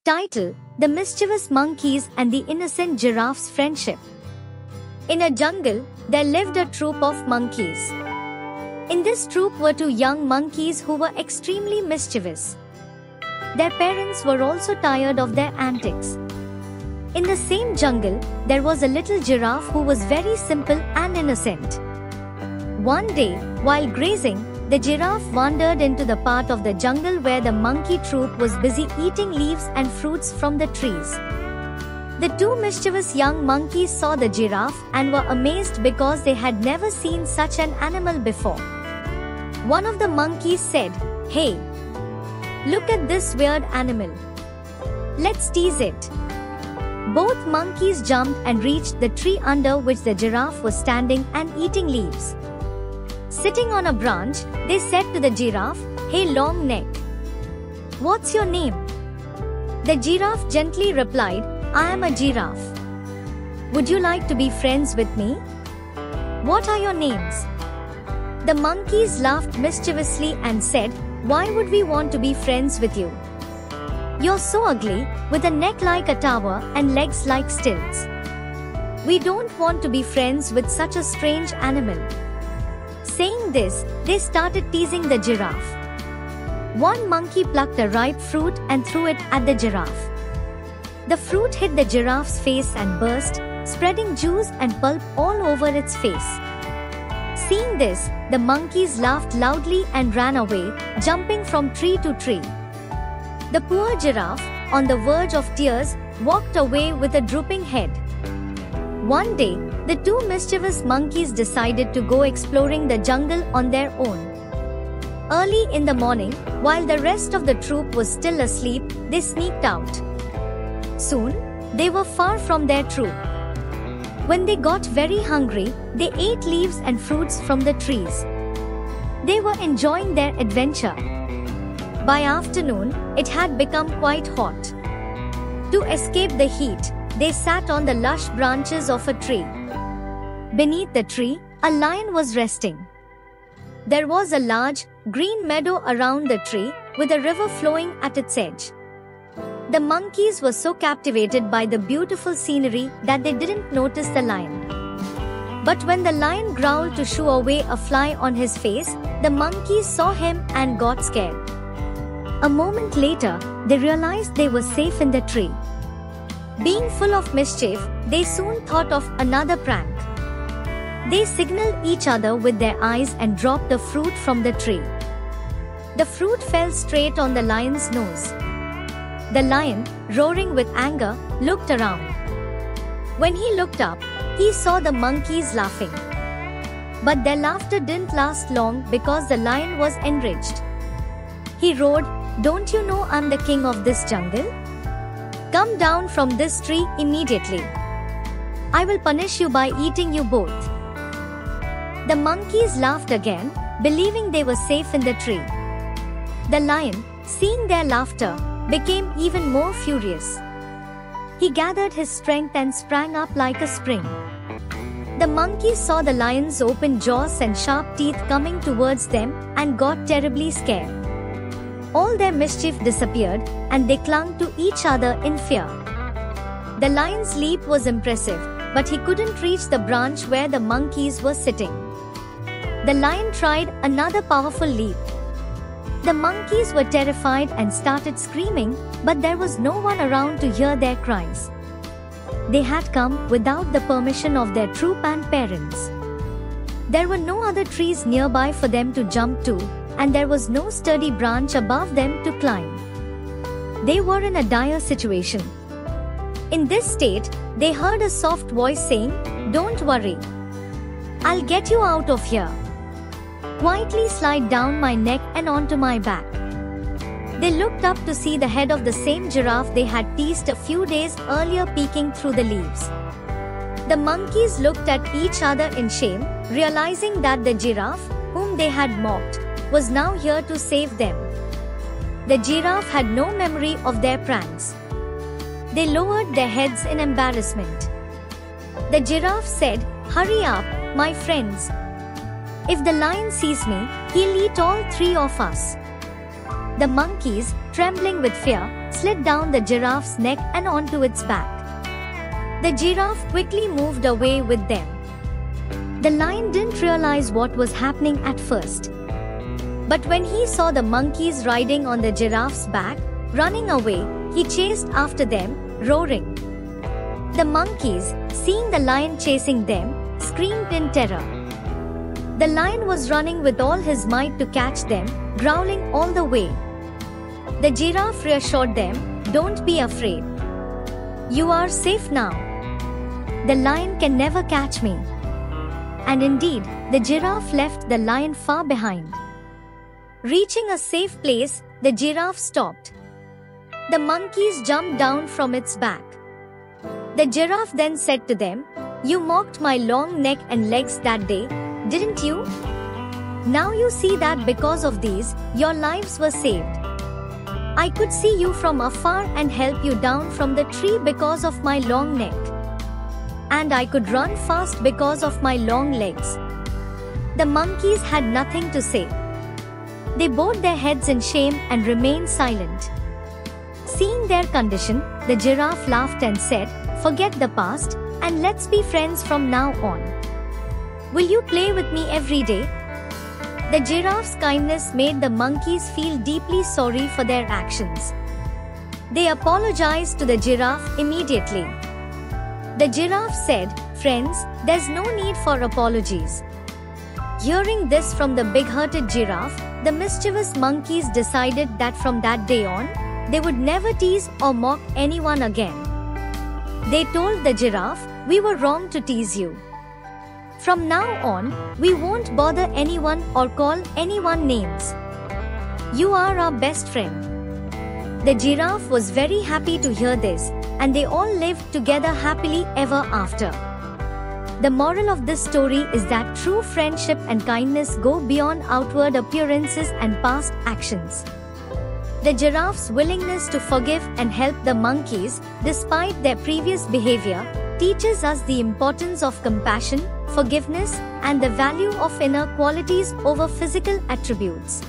Title: The Mischievous Monkeys and the Innocent Giraffe's Friendship. In a jungle, there lived a troop of monkeys. In this troop were two young monkeys who were extremely mischievous. Their parents were also tired of their antics. In the same jungle, there was a little giraffe who was very simple and innocent. One day, while grazing, the giraffe wandered into the part of the jungle where the monkey troop was busy eating leaves and fruits from the trees. The two mischievous young monkeys saw the giraffe and were amazed because they had never seen such an animal before. One of the monkeys said, "Hey, look at this weird animal. Let's tease it." Both monkeys jumped and reached the tree under which the giraffe was standing and eating leaves. Sitting on a branch, they said to the giraffe, "Hey, long neck, what's your name?" The giraffe gently replied, "I am a giraffe. Would you like to be friends with me? What are your names?" The monkeys laughed mischievously and said, "Why would we want to be friends with you? You're so ugly, with a neck like a tower and legs like stilts. We don't want to be friends with such a strange animal." Saying this, they started teasing the giraffe. One monkey plucked a ripe fruit and threw it at the giraffe. The fruit hit the giraffe's face and burst, spreading juice and pulp all over its face. Seeing this, the monkeys laughed loudly and ran away, jumping from tree to tree. The poor giraffe, on the verge of tears, walked away with a drooping head. One day, the two mischievous monkeys decided to go exploring the jungle on their own. Early in the morning, while the rest of the troop was still asleep, they sneaked out. Soon, they were far from their troop. When they got very hungry, they ate leaves and fruits from the trees. They were enjoying their adventure. By afternoon, it had become quite hot. To escape the heat, they sat on the lush branches of a tree. Beneath the tree, a lion was resting. There was a large, green meadow around the tree, with a river flowing at its edge. The monkeys were so captivated by the beautiful scenery that they didn't notice the lion. But when the lion growled to shoo away a fly on his face, the monkeys saw him and got scared. A moment later, they realized they were safe in the tree. Being full of mischief, they soon thought of another prank. They signaled each other with their eyes and dropped a fruit from the tree. The fruit fell straight on the lion's nose. The lion, roaring with anger, looked around. When he looked up, he saw the monkeys laughing. But their laughter didn't last long because the lion was enraged. He roared, "Don't you know I'm the king of this jungle? Come down from this tree immediately. I will punish you by eating you both." The monkeys laughed again, believing they were safe in the tree. The lion, seeing their laughter, became even more furious. He gathered his strength and sprang up like a spring. The monkeys saw the lion's open jaws and sharp teeth coming towards them and got terribly scared. All their mischief disappeared, and they clung to each other in fear. The lion's leap was impressive, but he couldn't reach the branch where the monkeys were sitting. The lion tried another powerful leap. The monkeys were terrified and started screaming, but there was no one around to hear their cries. They had come without the permission of their troop and parents. There were no other trees nearby for them to jump to, and there was no sturdy branch above them to climb. They were in a dire situation. In this state, they heard a soft voice saying, "Don't worry. I'll get you out of here. Quietly slide down my neck and onto my back." They looked up to see the head of the same giraffe they had teased a few days earlier peeking through the leaves. The monkeys looked at each other in shame, realizing that the giraffe, whom they had mocked, was now here to save them. The giraffe had no memory of their pranks. They lowered their heads in embarrassment. The giraffe said, "Hurry up, my friends. If the lion sees me, he'll eat all three of us." The monkeys, trembling with fear, slid down the giraffe's neck and onto its back. The giraffe quickly moved away with them. The lion didn't realize what was happening at first. But when he saw the monkeys riding on the giraffe's back, running away, he chased after them, roaring. The monkeys, seeing the lion chasing them, screamed in terror. The lion was running with all his might to catch them, growling all the way. The giraffe reassured them, "Don't be afraid. You are safe now. The lion can never catch me." And indeed, the giraffe left the lion far behind. Reaching a safe place, the giraffe stopped. The monkeys jumped down from its back. The giraffe then said to them, "You mocked my long neck and legs that day, didn't you? Now you see that because of these, your lives were saved. I could see you from afar and help you down from the tree because of my long neck. And I could run fast because of my long legs." The monkeys had nothing to say. They bowed their heads in shame and remained silent. Seeing their condition, the giraffe laughed and said, "Forget the past, and let's be friends from now on. Will you play with me every day?" The giraffe's kindness made the monkeys feel deeply sorry for their actions. They apologized to the giraffe immediately. The giraffe said, "Friends, there's no need for apologies." Hearing this from the big-hearted giraffe, the mischievous monkeys decided that from that day on, they would never tease or mock anyone again. They told the giraffe, "We were wrong to tease you. From now on, we won't bother anyone or call anyone names. You are our best friend." The giraffe was very happy to hear this, and they all lived together happily ever after. The moral of this story is that true friendship and kindness go beyond outward appearances and past actions. The giraffe's willingness to forgive and help the monkeys, despite their previous behavior, teaches us the importance of compassion, forgiveness, and the value of inner qualities over physical attributes.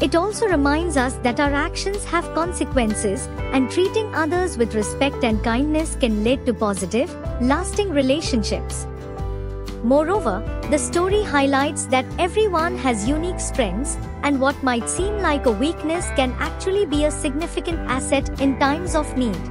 It also reminds us that our actions have consequences, and treating others with respect and kindness can lead to positive, lasting relationships. Moreover, the story highlights that everyone has unique strengths, and what might seem like a weakness can actually be a significant asset in times of need.